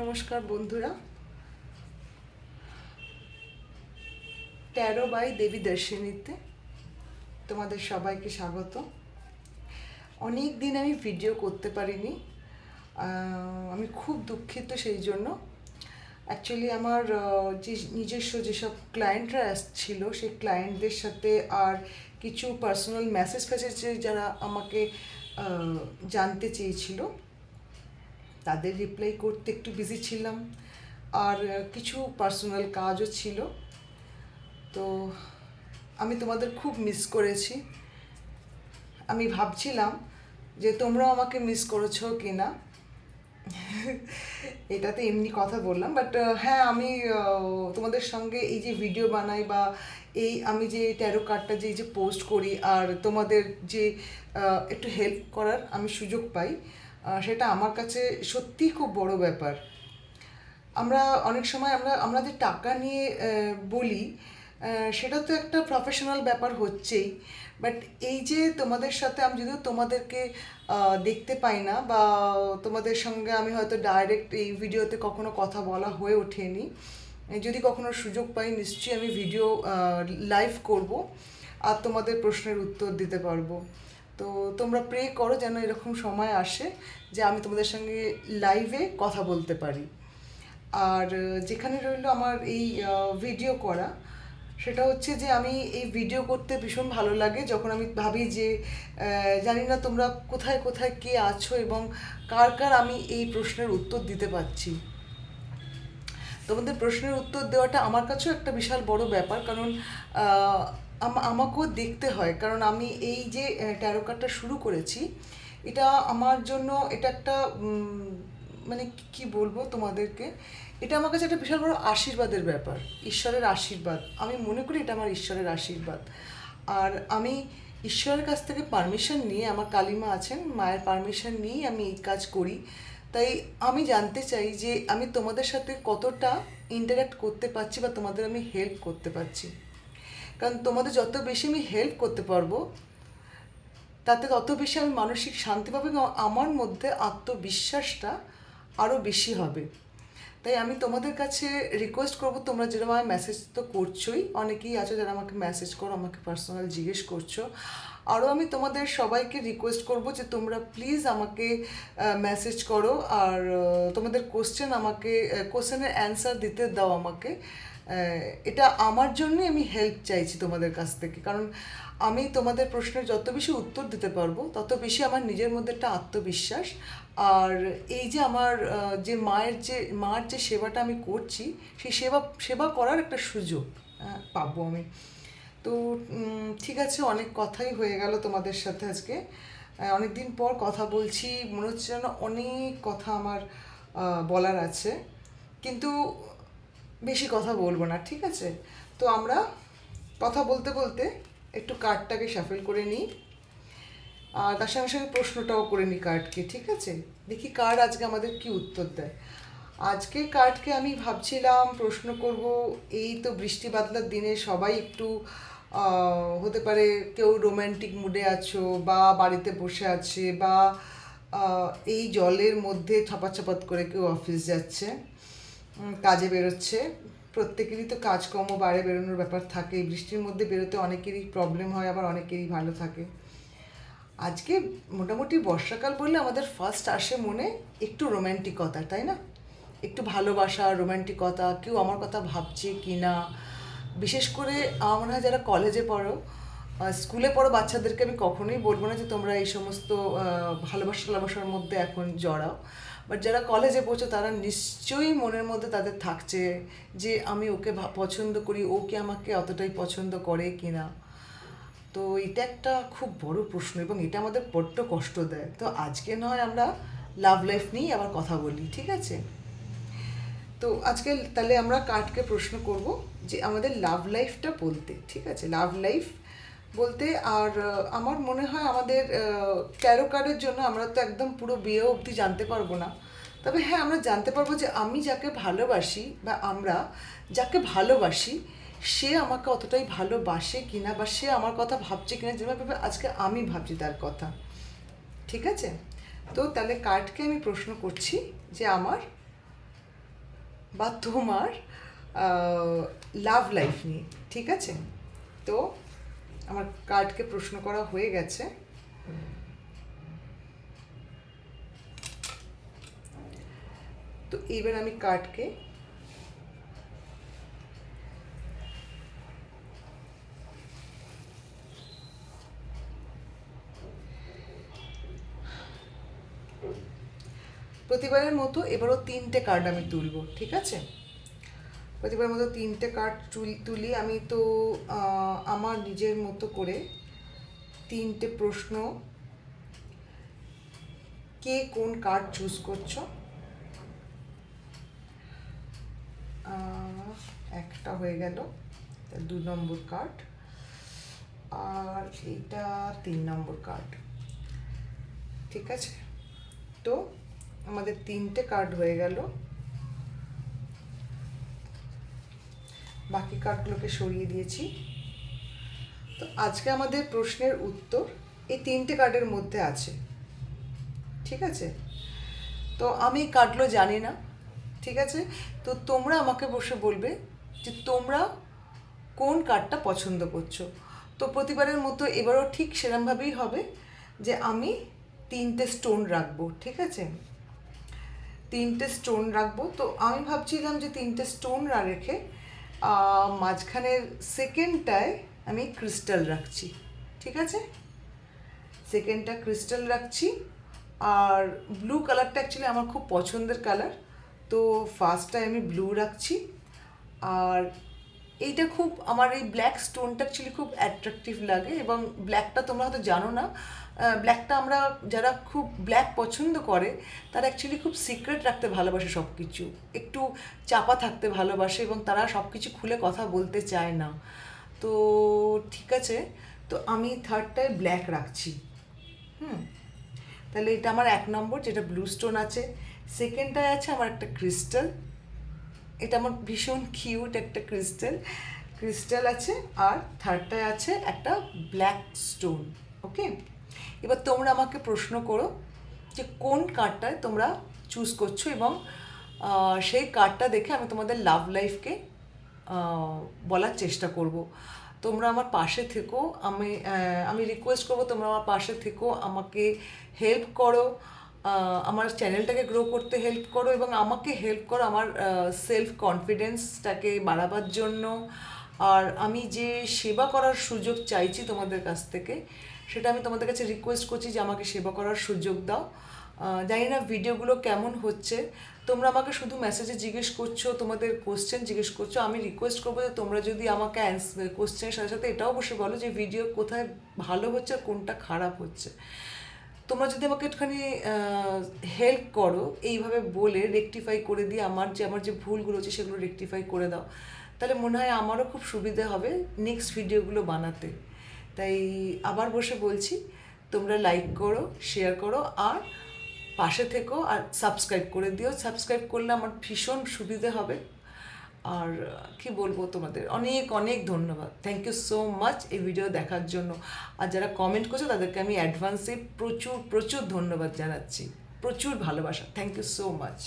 নমস্কার বন্ধুরা, taro by দেবী দর্শিনীতে তোমাদের সবাইকে স্বাগত। অনেক দিন আমি ভিডিও করতে পারিনি, আমি খুব দুঃখিত সেই জন্য। অ্যাকচুয়ালি আমার যে নিজস্ব যেসব ক্লায়েন্টরা আসছিল সেই ক্লায়েন্টদের সাথে আর কিছু পার্সোনাল মেসেজ ফেসেছে যারা আমাকে জানতে চেয়েছিল, তাদের রিপ্লাই করতে একটু বিজি ছিলাম। আর কিছু পার্সোনাল কাজও ছিল, তো আমি তোমাদের খুব মিস করেছি। আমি ভাবছিলাম যে তোমরাও আমাকে মিস করেছো কি না। এটাতে এমনি কথা বললাম, বাট হ্যাঁ, আমি তোমাদের সঙ্গে এই যে ভিডিও বানাই বা এই আমি যে ট্যারো কার্ডটা যে পোস্ট করি আর তোমাদের যে একটু হেল্প করার আমি সুযোগ পাই, সেটা আমার কাছে সত্যিই খুব বড় ব্যাপার। আমরা অনেক সময় আমরা যে টাকা নিয়ে বলি, সেটা তো একটা প্রফেশনাল ব্যাপার হচ্ছেই, বাট এই যে তোমাদের সাথে আমি যদিও তোমাদেরকে দেখতে পাই না বা তোমাদের সঙ্গে আমি হয়তো ডাইরেক্ট এই ভিডিওতে কখনো কথা বলা হয়ে ওঠেনি, যদি কখনো সুযোগ পাই নিশ্চয়ই আমি ভিডিও লাইভ করব আর তোমাদের প্রশ্নের উত্তর দিতে পারবো। তো তোমরা প্রে করো যেন এরকম সময় আসে যে আমি তোমাদের সঙ্গে লাইভে কথা বলতে পারি। আর যেখানে রইলো আমার এই ভিডিও করা, সেটা হচ্ছে যে আমি এই ভিডিও করতে ভীষণ ভালো লাগে যখন আমি ভাবি যে জানি না তোমরা কোথায় কোথায় কে আছো এবং কার কার আমি এই প্রশ্নের উত্তর দিতে পারছি। তোমাদের প্রশ্নের উত্তর দেওয়াটা আমার কাছেও একটা বিশাল বড় ব্যাপার, কারণ আমাকেও দেখতে হয়, কারণ আমি এই যে ট্যারো কার্ডটা শুরু করেছি, এটা আমার জন্য এটা একটা মানে কি বলবো তোমাদেরকে, এটা আমার কাছে একটা বিশাল বড় আশীর্বাদের ব্যাপার, ঈশ্বরের আশীর্বাদ। আমি মনে করি এটা আমার ঈশ্বরের আশীর্বাদ। আর আমি ঈশ্বরের কাছ থেকে পারমিশন নিয়ে, আমার কালিমা আছেন, মায়ের পারমিশন নিয়েই আমি এই কাজ করি। তাই আমি জানতে চাই যে আমি তোমাদের সাথে কতটা ইন্টারাক্ট করতে পারছি বা তোমাদের আমি হেল্প করতে পারছি। কারণ তোমাদের যত বেশি আমি হেল্প করতে পারবো, তাতে তত বেশি আমি মানসিক শান্তি পাবো এবং আমার মধ্যে আত্মবিশ্বাসটা আরও বেশি হবে। তাই আমি তোমাদের কাছে রিকোয়েস্ট করবো, তোমরা যেরকম আমায় মেসেজ তো করছোই, অনেকেই আছো যারা আমাকে মেসেজ করো, আমাকে পার্সোনাল জিজ্ঞেস করছো, আরও আমি তোমাদের সবাইকে রিকোয়েস্ট করবো যে তোমরা প্লিজ আমাকে মেসেজ করো আর তোমাদের কোশ্চেনের অ্যান্সার দিতে দাও আমাকে। এটা আমার জন্যই আমি হেল্প চাইছি তোমাদের কাছ থেকে, কারণ আমি তোমাদের প্রশ্নের যত বেশি উত্তর দিতে পারবো তত বেশি আমার নিজের মধ্যে একটা আত্মবিশ্বাস, আর এই যে আমার যে মার যে সেবাটা আমি করছি, সেই সেবা করার একটা সুযোগ পাবো আমি। তো ঠিক আছে, অনেক কথাই হয়ে গেল তোমাদের সাথে আজকে। অনেক দিন পর কথা বলছি, মনে হচ্ছে যেন অনেক কথা আমার বলার আছে, কিন্তু বেশি কথা বলবো না, ঠিক আছে? তো আমরা কথা বলতে বলতে একটু কার্ডটাকে শাফেল করে নিই আর তার সঙ্গে সঙ্গে প্রশ্নটাও করে নিই কার্ডকে, ঠিক আছে? দেখি কার্ড আজকে আমাদের কি উত্তর দেয়। আজকে কার্ডকে আমি ভাবছিলাম প্রশ্ন করব, এই তো বৃষ্টি বাদলার দিনে সবাই একটু হতে পারে কেউ রোম্যান্টিক মুডে আছো বা বাড়িতে বসে আছে বা এই জলের মধ্যে ছপাছপাত করে কেউ অফিস যাচ্ছে, কাজে বেরোচ্ছে। প্রত্যেকেরই তো কাজকর্ম বাইরে বেরোনোর ব্যাপার থাকে, বৃষ্টির মধ্যে বেরোতে অনেকেরই প্রবলেম হয়, আবার অনেকেরই ভালো থাকে। আজকে মোটামুটি বর্ষাকাল বললে আমাদের ফার্স্ট আসে মনে একটু রোম্যান্টিকতা, তাই না? একটু ভালোবাসা, রোম্যান্টিকতা, কেউ আমার কথা ভাবছে কি না। বিশেষ করে আমার মনে হয় যারা কলেজে পড়ো, স্কুলে পড়ো বাচ্চাদেরকে আমি কখনোই বলবো না যে তোমরা এই সমস্ত ভালোবাসার মধ্যে এখন জড়াও, বাট যারা কলেজে পড়ছো তারা নিশ্চয়ই মনের মধ্যে তাদের থাকছে যে আমি ওকে পছন্দ করি, ও কি আমাকে অতটাই পছন্দ করে কি না। তো এটা একটা খুব বড় প্রশ্ন এবং এটা আমাদের বড্ড কষ্ট দেয়। তো আজকে নয় আমরা লাভ লাইফ নিয়েই আবার কথা বলি, ঠিক আছে? তো আজকে তাহলে আমরা কার্ডকে প্রশ্ন করব যে আমাদের লাভ লাইফটা বলতে, ঠিক আছে? লাভ লাইফ বলতে, আর আমার মনে হয় আমাদের ট্যারো কার্ডের জন্য আমরা তো একদম পুরো বিয়ে অবধি জানতে পারবো না, তবে হ্যাঁ আমরা জানতে পারবো যে আমি যাকে ভালোবাসি বা আমরা যাকে ভালোবাসি সে আমাকে অতটাই ভালোবাসে কিনা বা সে আমার কথা ভাবছে কিনা যেভাবে আজকে আমি ভাবছি তার কথা, ঠিক আছে? তো তাহলে কার্ডকে আমি প্রশ্ন করছি যে আমার বা তোমার লাভ লাইফ নিয়ে, ঠিক আছে? তো আমার কার্ডকে প্রশ্ন করা হয়ে গেছে। তো এইবার আমি কার্ডকে প্রতিবারের মতো এবারও 3টে কার্ড আমি তুলব, ঠিক আছে? প্রতিবারের মতো 3টে কার্ড তুলি আমি। তো আমার নিজের মতো করে 3টে প্রশ্ন, কে কোন কার্ড চুজ করছো? একটা হয়ে গেল, 2 নম্বর কার্ড, আর এইটা 3 নম্বর কার্ড, ঠিক আছে? তো আমাদের 3টে কার্ড হয়ে গেল। বাকি কার্ডগুলোকে সরিয়ে দিয়েছি। তো আজকে আমাদের প্রশ্নের উত্তর এই 3টে কার্ডের মধ্যে আছে, ঠিক আছে? তো আমি কার্ডগুলো জানি না, ঠিক আছে? তো তোমরা আমাকে বসে বলবে যে তোমরা কোন কার্ডটা পছন্দ করছো। তো প্রতিবারের মতো এবারও ঠিক সেরকমভাবেই হবে যে আমি 3টে স্টোন রাখবো, ঠিক আছে? 3টে স্টোন রাখবো। তো আমি ভাবছিলাম যে 3টে স্টোন না রেখে মাঝখানের সেকেন্ডটায় আমি ক্রিস্টাল রাখছি, ঠিক আছে? সেকেন্ডটা ক্রিস্টাল রাখছি। আর ব্লু কালারটা অ্যাকচুয়ালি আমার খুব পছন্দের কালার, তো ফার্স্টটায় আমি ব্লু রাখছি। আর এইটা খুব, আমার এই ব্ল্যাক স্টোনটা অ্যাকচুয়ালি খুব অ্যাট্রাকটিভ লাগে। এবং ব্ল্যাকটা তোমরা হয়তো জানো না, ব্ল্যাকটা আমরা যারা খুব ব্ল্যাক পছন্দ করে তারা অ্যাকচুয়ালি খুব সিক্রেট রাখতে ভালোবাসে, সব কিছু একটু চাপা থাকতে ভালোবাসে এবং তারা সব কিছু খুলে কথা বলতে চায় না। তো ঠিক আছে, তো আমি থার্ডটায় ব্ল্যাক রাখছি। তাহলে এটা আমার 1 নম্বর, যেটা ব্লু স্টোন আছে। সেকেন্ডটায় আছে আমার একটা ক্রিস্টাল, এটা আমার ভীষণ কিউট একটা ক্রিস্টাল আছে। আর থার্ডটায় আছে একটা ব্ল্যাক স্টোন। ওকে, এবার তোমরা আমাকে প্রশ্ন করো যে কোন কার্ডটায় তোমরা চুজ করছো, এবং সেই কার্ডটা দেখে আমি তোমাদের লাভ লাইফকে বলার চেষ্টা করব। তোমরা আমার পাশে থেকো, আমি রিকোয়েস্ট করবো তোমরা আমার পাশে থেকো, আমাকে হেল্প করো, আমার চ্যানেলটাকে গ্রো করতে হেল্প করো, এবং আমাকে হেল্প করো আমার সেলফ কনফিডেন্সটাকে বাড়াবার জন্য। আর আমি যে সেবা করার সুযোগ চাইছি তোমাদের কাছ থেকে, সেটা আমি তোমাদের কাছে রিকোয়েস্ট করছি যে আমাকে সেবা করার সুযোগ দাও। জানি না ভিডিওগুলো কেমন হচ্ছে, তোমরা আমাকে শুধু মেসেজে জিজ্ঞেস করছো, তোমাদের কোশ্চেন জিজ্ঞেস করছো। আমি রিকোয়েস্ট করবো যে তোমরা যদি আমাকে কোশ্চেনের সাথে সাথে এটাও অবশ্যই বলো যে ভিডিও কোথায় ভালো হচ্ছে আর কোনটা খারাপ হচ্ছে। তোমরা যদি আমাকে একটুখানি হেল্প করো, এইভাবে বলে রেকটিফাই করে দিয়ে আমার যে ভুলগুলো হচ্ছে সেগুলো রেকটিফাই করে দাও, তাহলে মনে হয় আমারও খুব সুবিধে হবে নেক্সট ভিডিওগুলো বানাতে। তাই আবার বসে বলছি, তোমরা লাইক করো, শেয়ার করো, আর পাশে থেকো, আর সাবস্ক্রাইব করে দিও। সাবস্ক্রাইব করলে আমার ভীষণ সুবিধে হবে। আর কি বলবো, তোমাদের অনেক অনেক ধন্যবাদ, থ্যাংক ইউ সো মাচ এই ভিডিও দেখার জন্য। আর যারা কমেন্ট করছো তাদেরকে আমি অ্যাডভান্সে প্রচুর প্রচুর ধন্যবাদ জানাচ্ছি, প্রচুর ভালোবাসা, থ্যাংক ইউ সো মাচ।